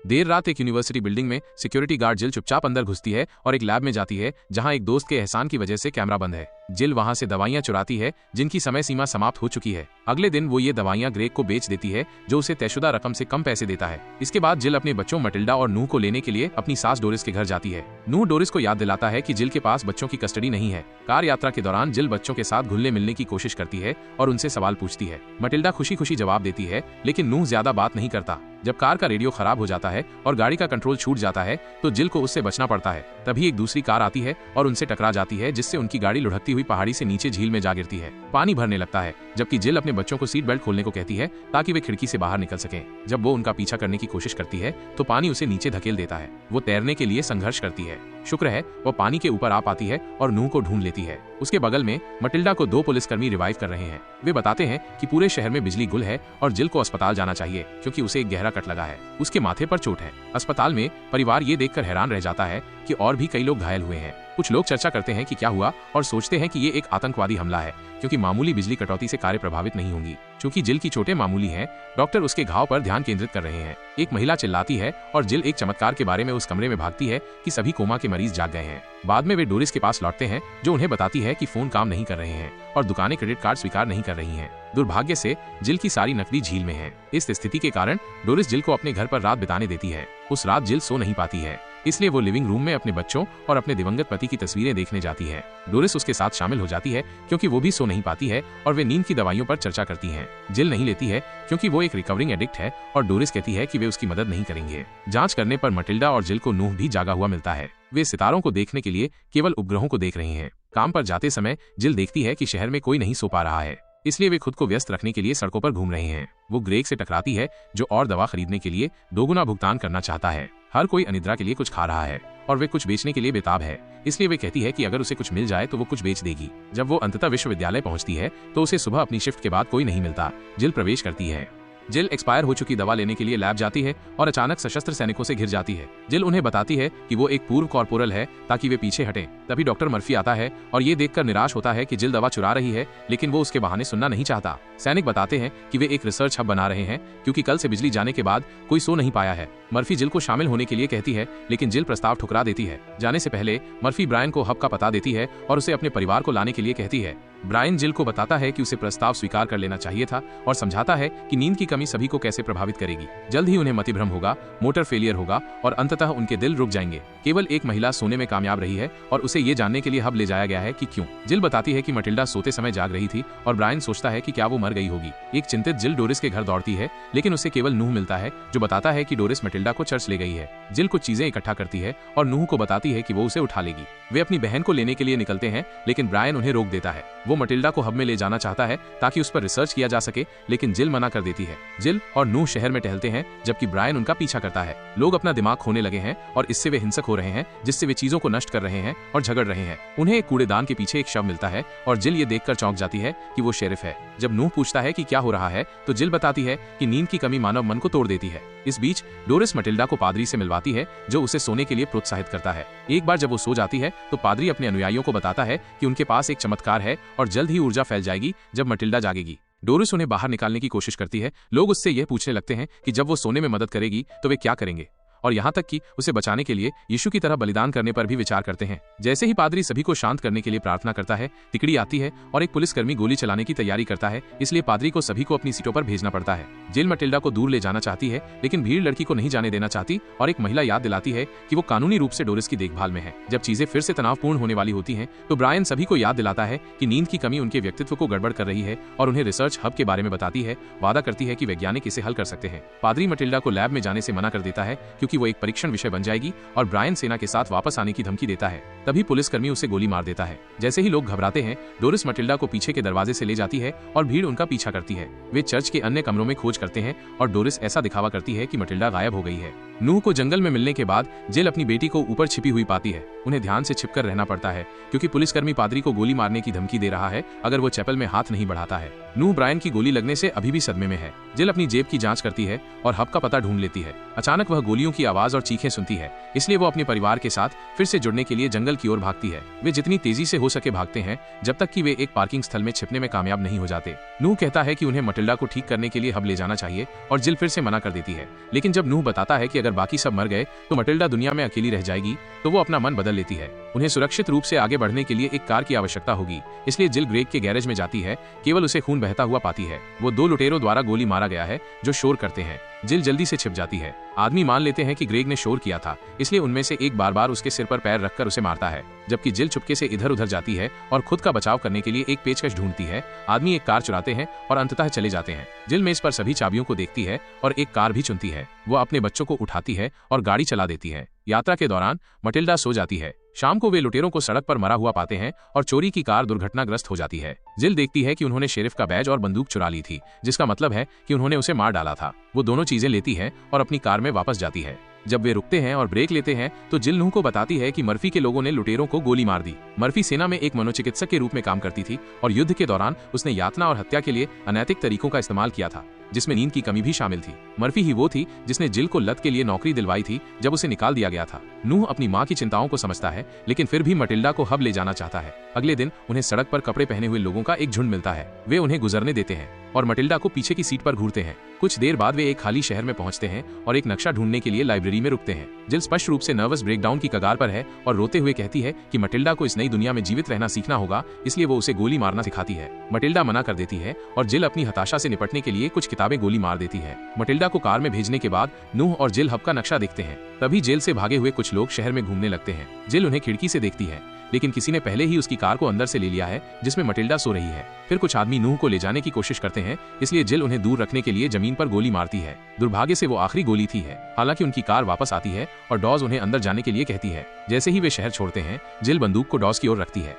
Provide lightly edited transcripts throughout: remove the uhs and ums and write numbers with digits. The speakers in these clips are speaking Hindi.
देर रात एक यूनिवर्सिटी बिल्डिंग में सिक्योरिटी गार्ड जिल चुपचाप अंदर घुसती है और एक लैब में जाती है जहां एक दोस्त के एहसान की वजह से कैमरा बंद है। जिल वहां से दवाइयां चुराती है जिनकी समय सीमा समाप्त हो चुकी है। अगले दिन वो ये दवाइयां ग्रेग को बेच देती है जो उसे तयशुदा रकम से कम पैसे देता है। इसके बाद जिल अपने बच्चों मटिल्डा और नूह को लेने के लिए अपनी सास डोरिस के घर जाती है। नूह डोरिस को याद दिलाता है कि जिल के पास बच्चों की कस्टडी नहीं है। कार यात्रा के दौरान जिल बच्चों के साथ घुलने मिलने की कोशिश करती है और उनसे सवाल पूछती है। मटिल्डा खुशी खुशी जवाब देती है, लेकिन नूह ज्यादा बात नहीं करता। जब कार का रेडियो खराब हो जाता है और गाड़ी का कंट्रोल छूट जाता है तो जिल को उससे बचना पड़ता है। तभी एक दूसरी कार आती है और उनसे टकरा जाती है जिससे उनकी गाड़ी लुढ़कती हुई पहाड़ी से नीचे झील में जा गिरती है। पानी भरने लगता है जबकि जिल अपने बच्चों को सीट बेल्ट खोलने को कहती है ताकि वे खिड़की से बाहर निकल सकें। जब वो उनका पीछा करने की कोशिश करती है तो पानी उसे नीचे धकेल देता है। वो तैरने के लिए संघर्ष करती है। शुक्र है वो पानी के ऊपर आ पाती है और नूह को ढूंढ लेती है। उसके बगल में मटिल्डा को 2 पुलिसकर्मी रिवाइव कर रहे हैं। वे बताते हैं कि पूरे शहर में बिजली गुल है और जिल को अस्पताल जाना चाहिए क्योंकि उसे एक गहरा कट लगा है। उसके माथे पर चोट है। अस्पताल में परिवार ये देखकर हैरान रह जाता है कि और भी कई लोग घायल हुए हैं। कुछ लोग चर्चा करते हैं कि क्या हुआ और सोचते हैं कि ये एक आतंकवादी हमला है क्योंकि मामूली बिजली कटौती से कार्य प्रभावित नहीं होंगी। चूंकि जिल की चोटें मामूली हैं, डॉक्टर उसके घाव पर ध्यान केंद्रित कर रहे हैं। एक महिला चिल्लाती है और जिल एक चमत्कार के बारे में उस कमरे में भागती है कि सभी कोमा के मरीज जाग गए हैं। बाद में वे डोरिस के पास लौटते हैं जो उन्हें बताती है कि फोन काम नहीं कर रहे हैं और दुकानें क्रेडिट कार्ड स्वीकार नहीं कर रही हैं। दुर्भाग्य से जिल की सारी नकदी झील में है। इस स्थिति के कारण डोरिस जिल को अपने घर पर रात बिताने देती है। उस रात जिल सो नहीं पाती है, इसलिए वो लिविंग रूम में अपने बच्चों और अपने दिवंगत पति की तस्वीरें देखने जाती है। डोरिस उसके साथ शामिल हो जाती है क्योंकि वो भी सो नहीं पाती है और वे नींद की दवाइयों पर चर्चा करती हैं। जिल नहीं लेती है क्योंकि वो एक रिकवरिंग एडिक्ट है और डोरिस कहती है कि वे उसकी मदद नहीं करेंगे। जांच करने पर मटिल्डा और जिल को नूह भी जागा हुआ मिलता है। वे सितारों को देखने के लिए केवल उपग्रहों को देख रहे हैं। काम पर जाते समय जिल देखती है कि शहर में कोई नहीं सो पा रहा है, इसलिए वे खुद को व्यस्त रखने के लिए सड़कों पर घूम रहे हैं। वो ग्रेग से टकराती है जो और दवा खरीदने के लिए 2 गुना भुगतान करना चाहता है। हर कोई अनिद्रा के लिए कुछ खा रहा है और वे कुछ बेचने के लिए बेताब है, इसलिए वे कहती है कि अगर उसे कुछ मिल जाए तो वो कुछ बेच देगी। जब वो अंततः विश्वविद्यालय पहुंचती है तो उसे सुबह अपनी शिफ्ट के बाद कोई नहीं मिलता। जिल प्रवेश करती है। जिल एक्सपायर हो चुकी दवा लेने के लिए लैब जाती है और अचानक सशस्त्र सैनिकों से घिर जाती है। जिल उन्हें बताती है कि वो एक पूर्व कॉर्पोरल है ताकि वे पीछे हटें। तभी डॉक्टर मर्फी आता है और ये देखकर निराश होता है कि जिल दवा चुरा रही है, लेकिन वो उसके बहाने सुनना नहीं चाहता। सैनिक बताते हैं कि वे एक रिसर्च हब बना रहे हैं क्योंकि कल से बिजली जाने के बाद कोई सो नहीं पाया है। मर्फी जिल को शामिल होने के लिए कहती है, लेकिन जिल प्रस्ताव ठुकरा देती है। जाने से पहले मर्फी ब्रायन को हब का पता देती है और उसे अपने परिवार को लाने के लिए कहती है। ब्रायन जिल को बताता है कि उसे प्रस्ताव स्वीकार कर लेना चाहिए था और समझाता है कि नींद की कमी सभी को कैसे प्रभावित करेगी। जल्द ही उन्हें मतिभ्रम होगा, मोटर फेलियर होगा और अंततः उनके दिल रुक जाएंगे। केवल एक महिला सोने में कामयाब रही है और उसे ये जानने के लिए हब ले जाया गया है कि क्यों। जिल बताती है कि मटिल्डा सोते समय जाग रही थी और ब्रायन सोचता है कि क्या वो मर गई होगी। एक चिंतित जिल डोरिस के घर दौड़ती है, लेकिन उसे केवल नूह मिलता है जो बताता है कि डोरिस मटिल्डा को चर्च ले गई है। जिल कुछ चीजें इकट्ठा करती है और नूह को बताती है कि वो उसे उठा लेगी। वे अपनी बहन को लेने के लिए निकलते हैं, लेकिन ब्रायन उन्हें रोक देता है। वो मटिल्डा को हब में ले जाना चाहता है ताकि उस पर रिसर्च किया जा सके, लेकिन जिल मना कर देती है। जिल और नूह शहर में टहलते हैं जबकि ब्रायन उनका पीछा करता है। लोग अपना दिमाग खोने लगे हैं और इससे वे हिंसक हो रहे हैं, जिससे वे चीजों को नष्ट कर रहे हैं और झगड़ रहे हैं। उन्हें एक कूड़ेदान के पीछे एक शव मिलता है और जिल ये देखकर चौंक जाती है कि वो शेरिफ है। जब नूह पूछता है कि क्या हो रहा है तो जिल बताती है कि नींद की कमी मानव मन को तोड़ देती है। इस बीच डोरिस मटिल्डा को पादरी से मिलवाती है जो उसे सोने के लिए प्रोत्साहित करता है। एक बार जब वो सो जाती है तो पादरी अपने अनुयायियों को बताता है कि उनके पास एक चमत्कार है और जल्द ही ऊर्जा फैल जाएगी जब मटिल्डा जागेगी। डोरिस उन्हें बाहर निकालने की कोशिश करती है। लोग उससे यह पूछने लगते हैं कि जब वो सोने में मदद करेगी तो वे क्या करेंगे, और यहाँ तक कि उसे बचाने के लिए यीशु की तरह बलिदान करने पर भी विचार करते हैं। जैसे ही पादरी सभी को शांत करने के लिए प्रार्थना करता है, तिकड़ी आती है और एक पुलिसकर्मी गोली चलाने की तैयारी करता है, इसलिए पादरी को सभी को अपनी सीटों पर भेजना पड़ता है। जिल मटिल्डा को दूर ले जाना चाहती है, लेकिन भीड़ लड़की को नहीं जाने देना चाहती और एक महिला याद दिलाती है कि वो कानूनी रूप से डोरिस की देखभाल में है। जब चीजें फिर से तनावपूर्ण होने वाली होती हैं, तो ब्रायन सभी को याद दिलाता है कि नींद की कमी उनके व्यक्तित्व को गड़बड़ कर रही है और उन्हें रिसर्च हब के बारे में बताती है। वादा करती है कि वैज्ञानिक इसे हल कर सकते हैं। पादरी मटिल्डा को लैब में जाने से मना कर देता है क्योंकि वो एक परीक्षण विषय बन जाएगी और ब्रायन सेना के साथ वापस आने की धमकी देता है। तभी पुलिसकर्मी उसे गोली मार देता है। जैसे ही लोग घबराते हैं, डोरिस मटिल्डा को पीछे के दरवाजे से ले जाती है और भीड़ उनका पीछा करती है। वे चर्च के अन्य कमरों में खोज करते हैं और डोरिस ऐसा दिखावा करती है कि मटिल्डा गायब हो गई है। नूह को जंगल में मिलने के बाद जिल अपनी बेटी को ऊपर छिपी हुई पाती है। उन्हें ध्यान से छिपकर रहना पड़ता है क्योंकि पुलिसकर्मी पादरी को गोली मारने की धमकी दे रहा है अगर वो चैपल में हाथ नहीं बढ़ाता है। नूह ब्रायन की गोली लगने से अभी भी सदमे में है। जिल अपनी जेब की जांच करती है और हब का पता ढूंढ लेती है। अचानक वह गोलियों की आवाज और चीखें सुनती है, इसलिए वो अपने परिवार के साथ फिर से जुड़ने के लिए जंगल की ओर भागती है। वे जितनी तेजी से हो सके भागते हैं जब तक कि वे एक पार्किंग स्थल में छिपने में कामयाब नहीं हो जाते। नूह कहता है कि उन्हें मटिल्डा को ठीक करने के लिए हब ले जाना चाहिए और जिल फिर से मना कर देती है, लेकिन जब नूह बताता है कि अगर अगर बाकी सब मर गए तो मटिल्डा दुनिया में अकेली रह जाएगी, तो वो अपना मन बदल लेती है। उन्हें सुरक्षित रूप से आगे बढ़ने के लिए एक कार की आवश्यकता होगी, इसलिए जिल ग्रेग के गैरेज में जाती है। केवल उसे खून बहता हुआ पाती है। वो 2 लुटेरों द्वारा गोली मारा गया है जो शोर करते हैं। जिल जल्दी से छिप जाती है। आदमी मान लेते हैं कि ग्रेग ने शोर किया था, इसलिए उनमें से एक बार बार उसके सिर पर पैर रखकर उसे मारता है, जबकि जिल चुपके से इधर उधर जाती है और खुद का बचाव करने के लिए एक पेचकश ढूंढती है। आदमी एक कार चुराते हैं और अंततः चले जाते हैं। जिल मेज पर सभी चाबियों को देखती है और एक कार भी चुनती है। वो अपने बच्चों को उठाती है और गाड़ी चला देती है। यात्रा के दौरान मटिल्डा सो जाती है। शाम को वे लुटेरों को सड़क पर मरा हुआ पाते हैं और चोरी की कार दुर्घटनाग्रस्त हो जाती है। जिल देखती है कि उन्होंने शेरिफ का बैज और बंदूक चुरा ली थी, जिसका मतलब है कि उन्होंने उसे मार डाला था। वो दोनों चीजें लेती है और अपनी कार में वापस जाती है। जब वे रुकते हैं और ब्रेक लेते हैं तो जिल नूह को बताती है कि मर्फी के लोगों ने लुटेरों को गोली मार दी। मर्फी सेना में एक मनोचिकित्सक के रूप में काम करती थी और युद्ध के दौरान उसने यातना और हत्या के लिए अनैतिक तरीकों का इस्तेमाल किया था, जिसमें नींद की कमी भी शामिल थी। मर्फी ही वो थी जिसने जिल को लत के लिए नौकरी दिलवाई थी जब उसे निकाल दिया गया था। नूह अपनी माँ की चिंताओं को समझता है, लेकिन फिर भी मटिल्डा को हब ले जाना चाहता है। अगले दिन उन्हें सड़क पर कपड़े पहने हुए लोगों का एक झुंड मिलता है। वे उन्हें गुजरने देते हैं और मटिल्डा को पीछे की सीट पर घूरते हैं। कुछ देर बाद वे एक खाली शहर में पहुंचते हैं और एक नक्शा ढूंढने के लिए लाइब्रेरी में रुकते हैं। जिल स्पष्ट रूप से नर्वस ब्रेकडाउन की कगार पर है और रोते हुए कहती है कि मटिल्डा को इस नई दुनिया में जीवित रहना सीखना होगा, इसलिए वो उसे गोली मारना सिखाती है। मटिल्डा मना कर देती है और जिल अपनी हताशा से निपटने के लिए कुछ किताबें गोली मार देती है। मटिल्डा को कार में भेजने के बाद नूह और जिल हब का नक्शा देखते हैं। तभी जेल से भागे हुए कुछ लोग शहर में घूमने लगते हैं। जिल उन्हें खिड़की से देखती है, लेकिन किसी ने पहले ही उसकी कार को अंदर से ले लिया है जिसमें मटिल्डा सो रही है। फिर कुछ आदमी नूह को ले जाने की कोशिश करते हैं, इसलिए जिल उन्हें दूर रखने के लिए जमीन पर गोली मारती है। दुर्भाग्य से वो आखिरी गोली थी है। हालांकि उनकी कार वापस आती है और डॉज उन्हें अंदर जाने के लिए कहती है। जैसे ही वे शहर छोड़ते हैं, जिल बंदूक को डॉज की ओर रखती है।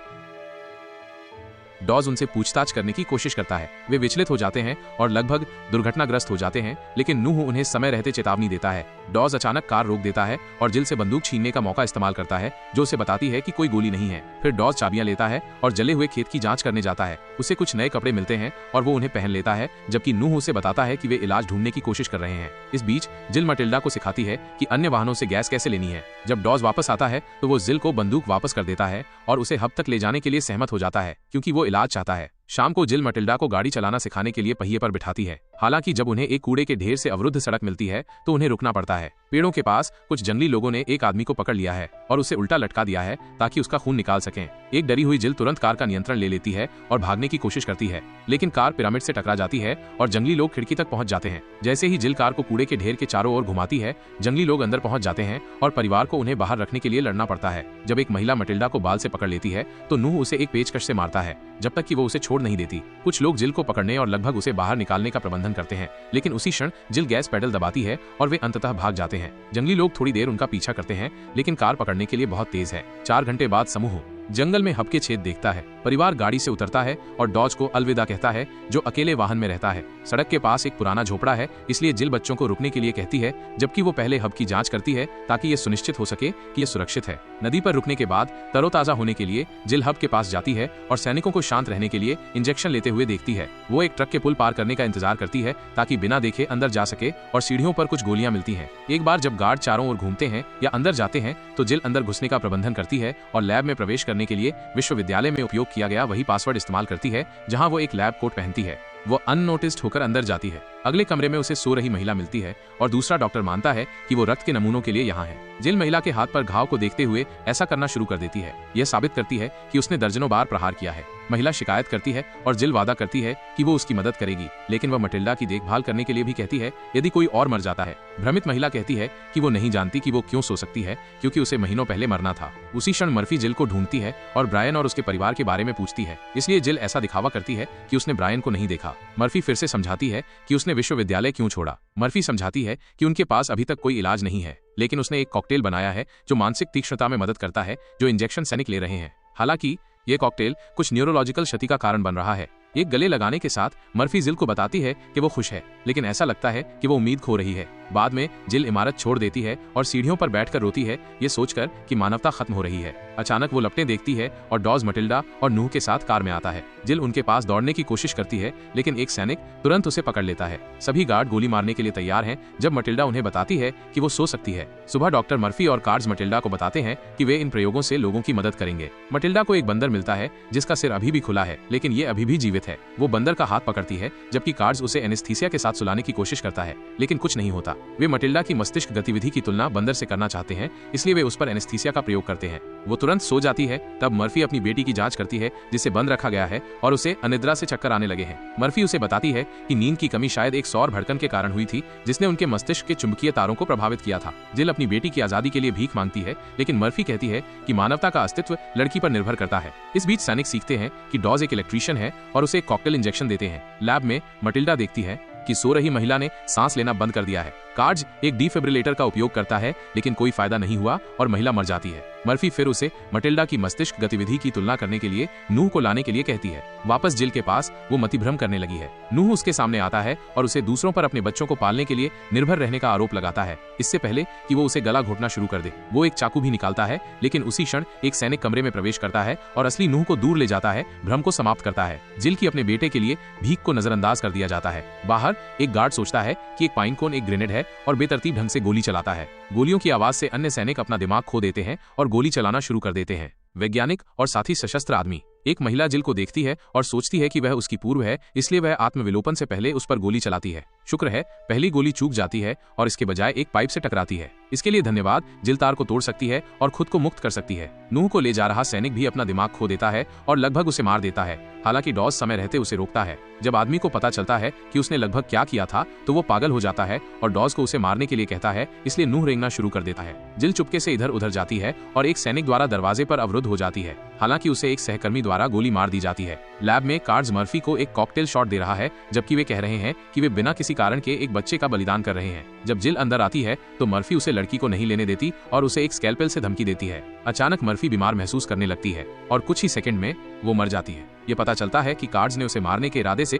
डॉज उनसे पूछताछ करने की कोशिश करता है। वे विचलित हो जाते हैं और लगभग दुर्घटनाग्रस्त हो जाते हैं, लेकिन नूह उन्हें समय रहते चेतावनी देता है। डॉज अचानक कार रोक देता है और जिल से बंदूक छीनने का मौका इस्तेमाल करता है, जो उसे बताती है कि कोई गोली नहीं है। फिर डॉज चाबियां लेता है और जले हुए खेत की जांच करने जाता है। उसे कुछ नए कपड़े मिलते हैं और वो उन्हें पहन लेता है, जबकि नूह उसे बताता है कि वे इलाज ढूंढने की कोशिश कर रहे हैं। इस बीच जिल मटिल्डा को सिखाती है कि अन्य वाहनों से गैस कैसे लेनी है। जब डॉज वापस आता है तो वो जिल को बंदूक वापस कर देता है और उसे हब तक ले जाने के लिए सहमत हो जाता है, क्योंकि वो इलाज चाहता है। शाम को जिल मटिल्डा को गाड़ी चलाना सिखाने के लिए पहिए पर बिठाती है। हालांकि जब उन्हें एक कूड़े के ढेर से अवरुद्ध सड़क मिलती है तो उन्हें रुकना पड़ता है। पेड़ों के पास कुछ जंगली लोगों ने एक आदमी को पकड़ लिया है और उसे उल्टा लटका दिया है ताकि उसका खून निकाल सकें। एक डरी हुई जिल तुरंत कार का नियंत्रण ले लेती है और भागने की कोशिश करती है, लेकिन कार पिरामिड से टकरा जाती है और जंगली लोग खिड़की तक पहुंच जाते हैं। जैसे ही जिल कार को कूड़े के ढेर के चारों ओर घुमाती है, जंगली लोग अंदर पहुंच जाते हैं और परिवार को उन्हें बाहर रखने के लिए लड़ना पड़ता है। जब एक महिला मटिल्डा को बाल से पकड़ लेती है तो नूह उसे एक पेचकश से मारता है, जब तक कि वो उसे छोड़ नहीं देती। कुछ लोग जिल को पकड़ने और लगभग उसे बाहर निकालने का प्रबंधन करते हैं, लेकिन उसी क्षण जिल गैस पेडल दबाती है और वे अंततः भाग जाते हैं। जंगली लोग थोड़ी देर उनका पीछा करते हैं, लेकिन कार पकड़ने के लिए बहुत तेज है। 4 घंटे बाद समूह जंगल में हब के छेद देखता है। परिवार गाड़ी से उतरता है और डॉज को अलविदा कहता है, जो अकेले वाहन में रहता है। सड़क के पास एक पुराना झोपड़ा है, इसलिए जिल बच्चों को रुकने के लिए कहती है, जबकि वो पहले हब की जांच करती है ताकि ये सुनिश्चित हो सके कि ये सुरक्षित है। नदी पर रुकने के बाद तरोताजा होने के लिए जिल हब के पास जाती है और सैनिकों को शांत रहने के लिए इंजेक्शन लेते हुए देखती है। वो एक ट्रक के पुल पार करने का इंतजार करती है ताकि बिना देखे अंदर जा सके और सीढ़ियों पर कुछ गोलियां मिलती हैं। एक बार जब गार्ड चारों ओर घूमते हैं या अंदर जाते हैं तो जिल अंदर घुसने का प्रबंधन करती है और लैब में प्रवेश करने के लिए विश्वविद्यालय में उपयोग किया गया वही पासवर्ड इस्तेमाल करती है, जहां वो एक लैब कोट पहनती है। वो अननोटिस्ड होकर अंदर जाती है। अगले कमरे में उसे सो रही महिला मिलती है और दूसरा डॉक्टर मानता है कि वो रक्त के नमूनों के लिए यहाँ है। जिल महिला के हाथ पर घाव को देखते हुए ऐसा करना शुरू कर देती है। यह साबित करती है कि उसने दर्जनों बार प्रहार किया है। महिला शिकायत करती है और जिल वादा करती है कि वो उसकी मदद करेगी, लेकिन वह मटिल्डा की देखभाल करने के लिए भी कहती है यदि कोई और मर जाता है। भ्रमित महिला कहती है कि वो नहीं जानती कि वो क्यों सो सकती है, क्योंकि उसे महीनों पहले मरना था। उसी क्षण मर्फी जिल को ढूंढती है और ब्रायन और उसके परिवार के बारे में पूछती है, इसलिए जिल ऐसा दिखावा करती है कि उसने ब्रायन को नहीं देखा। मर्फी फिर से समझाती है कि उसने विश्वविद्यालय क्यों छोड़ा। मर्फी समझाती है कि उनके पास अभी तक कोई इलाज नहीं है, लेकिन उसने एक कॉकटेल बनाया है जो मानसिक तीक्ष्णता में मदद करता है, जो इंजेक्शन सैनिक ले रहे हैं। हालांकि ये कॉकटेल कुछ न्यूरोलॉजिकल क्षति का कारण बन रहा है। एक गले लगाने के साथ मर्फी जिल को बताती है कि वो खुश है, लेकिन ऐसा लगता है कि वो उम्मीद खो रही है। बाद में जिल इमारत छोड़ देती है और सीढ़ियों पर बैठकर रोती है, ये सोचकर कि मानवता खत्म हो रही है। अचानक वो लपटें देखती है और डॉज मटिल्डा और नूह के साथ कार में आता है। जिल उनके पास दौड़ने की कोशिश करती है, लेकिन एक सैनिक तुरंत उसे पकड़ लेता है। सभी गार्ड गोली मारने के लिए तैयार हैं जब मटिल्डा उन्हें बताती है कि वो सो सकती है। सुबह डॉक्टर मर्फी और कार्ड्स मटिल्डा को बताते हैं कि वे इन प्रयोगों से लोगों की मदद करेंगे। मटिल्डा को एक बंदर मिलता है जिसका सिर अभी भी खुला है, लेकिन ये अभी भी जीवित है। वो बंदर का हाथ पकड़ती है, जबकि कार्ड्स उसे एनेस्थीसिया के साथ सुलाने की कोशिश करता है, लेकिन कुछ नहीं होता। वे मटिल्डा की मस्तिष्क गतिविधि की तुलना बंदर से करना चाहते हैं, इसलिए वे उस पर एनेस्थीसिया का प्रयोग करते हैं। वो तुरंत सो जाती है। तब मर्फी अपनी बेटी की जांच करती है जिसे बंद रखा गया है और उसे अनिद्रा से चक्कर आने लगे हैं। मर्फी उसे बताती है कि नींद की कमी शायद एक सौर भड़कन के कारण हुई थी जिसने उनके मस्तिष्क के चुंबकीय तारों को प्रभावित किया था। जिल अपनी बेटी की आजादी के लिए भीख मांगती है, लेकिन मर्फी कहती है कि मानवता का अस्तित्व लड़की पर निर्भर करता है। इस बीच सैनिक सीखते हैं कि डॉज एक इलेक्ट्रीशियन है और उसे एक कॉकटेल इंजेक्शन देते हैं। लैब में मटिल्डा देखती है कि सो रही महिला ने सांस लेना बंद कर दिया है। कार्ज एक डिफिब्रिलेटर का उपयोग करता है, लेकिन कोई फायदा नहीं हुआ और महिला मर जाती है। मर्फी फिर उसे मटिल्डा की मस्तिष्क गतिविधि की तुलना करने के लिए नूह को लाने के लिए कहती है। वापस जिल के पास वो मतिभ्रम करने लगी है। नूह उसके सामने आता है और उसे दूसरों पर अपने बच्चों को पालने के लिए निर्भर रहने का आरोप लगाता है, इससे पहले कि वो उसे गला घोटना शुरू कर दे। वो एक चाकू भी निकालता है, लेकिन उसी क्षण एक सैनिक कमरे में प्रवेश करता है और असली नूह को दूर ले जाता है, भ्रम को समाप्त करता है। जिल की अपने बेटे के लिए भीख को नजरअंदाज कर दिया जाता है। बाहर एक गार्ड सोचता है कि एक पाइन कोन एक ग्रेनेड है और बेतरतीब ढंग से गोली चलाता है। गोलियों की आवाज से अन्य सैनिक अपना दिमाग खो देते हैं और गोली चलाना शुरू कर देते हैं। वैज्ञानिक और साथी सशस्त्र आदमी। एक महिला जिल को देखती है और सोचती है कि वह उसकी पूर्व है, इसलिए वह आत्मविलोपन से पहले उस पर गोली चलाती है। शुक्र है पहली गोली चूक जाती है और इसके बजाय एक पाइप से टकराती है। इसके लिए धन्यवाद। जिल तार को तोड़ सकती है और खुद को मुक्त कर सकती है। नूह को ले जा रहा सैनिक भी अपना दिमाग खो देता है और लगभग उसे मार देता है, हालांकि डॉज समय रहते उसे रोकता है। जब आदमी को पता चलता है कि उसने लगभग क्या किया था तो वो पागल हो जाता है और डॉज को उसे मारने के लिए कहता है, इसलिए नूह रेंगना शुरू कर देता है। जिल चुपके से इधर उधर जाती है और एक सैनिक द्वारा दरवाजे पर अवरुद्ध हो जाती है, हालांकि उसे एक सहकर्मी द्वारा गोली मार दी जाती है। लैब में कार्ड्स मर्फी को एक कॉकटेल शॉट दे रहा है, जबकि वे कह रहे हैं कि वे बिना किसी कारण के एक बच्चे का बलिदान कर रहे हैं। जब जिल अंदर आती है तो मर्फी उसे लड़की को नहीं लेने देती और उसे एक स्कैल्पेल से धमकी देती है। अचानक मर्फी बीमार महसूस करने लगती है और कुछ ही सेकंड में वो मर जाती है। ये पता चलता है कि कार्ड्स ने उसे मारने के इरादे से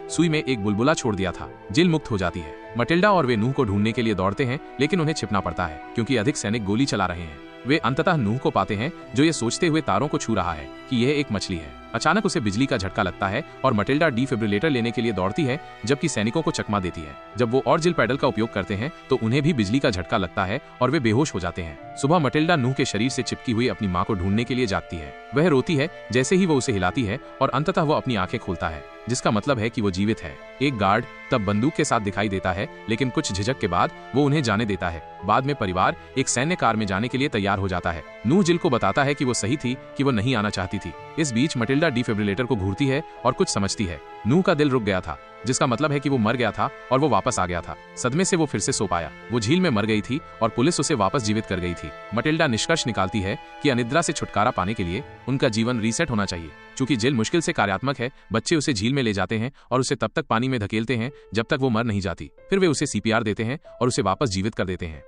सुई में एक बुलबुला छोड़ दिया था। जिल मुक्त हो जाती है। मटिल्डा और वे नूह को ढूंढने के लिए दौड़ते हैं, लेकिन उन्हें छिपना पड़ता है क्योंकि अधिक सैनिक गोली चला रहे हैं। वे अंततः नूह को पाते हैं जो ये सोचते हुए तारों को छू रहा है कि यह एक मछली है। अचानक उसे बिजली का झटका लगता है और मटिल्डा डिफिब्रिलेटर लेने के लिए दौड़ती है, जबकि सैनिकों को चकमा देती है। जब वो और जिल पैडल का उपयोग करते हैं तो उन्हें भी बिजली का झटका लगता है और वे बेहोश हो जाते हैं। सुबह मटिल्डा नूह के शरीर से चिपकी हुई अपनी मां को ढूंढने के लिए जागती है। वह रोती है जैसे ही वो उसे हिलाती है और अंततः वो अपनी आंखें खोलता है, जिसका मतलब है कि वो जीवित है। एक गार्ड तब बंदूक के साथ दिखाई देता है, लेकिन कुछ झिझक के बाद वो उन्हें जाने देता है। बाद में परिवार एक सैन्य कार में जाने के लिए तैयार हो जाता है। नूह जिल को बताता है कि वो सही थी, कि वो नहीं आना चाहती थी। इस बीच मटिल्डा डिफिब्रिलेटर को घूरती है और कुछ समझती है। नूह का दिल रुक गया था, जिसका मतलब है कि वो मर गया था और वो वापस आ गया था। सदमे से वो फिर से सो पाया। वो झील में मर गई थी और पुलिस उसे वापस जीवित कर गई थी। मटिल्डा निष्कर्ष निकालती है कि अनिद्रा से छुटकारा पाने के लिए उनका जीवन रीसेट होना चाहिए। चूंकि जिल मुश्किल से कार्यात्मक है, बच्चे उसे झील में ले जाते हैं और उसे तब तक पानी में धकेलते हैं जब तक वो मर नहीं जाती। फिर वे उसे CPR देते हैं और उसे वापस जीवित कर देते हैं।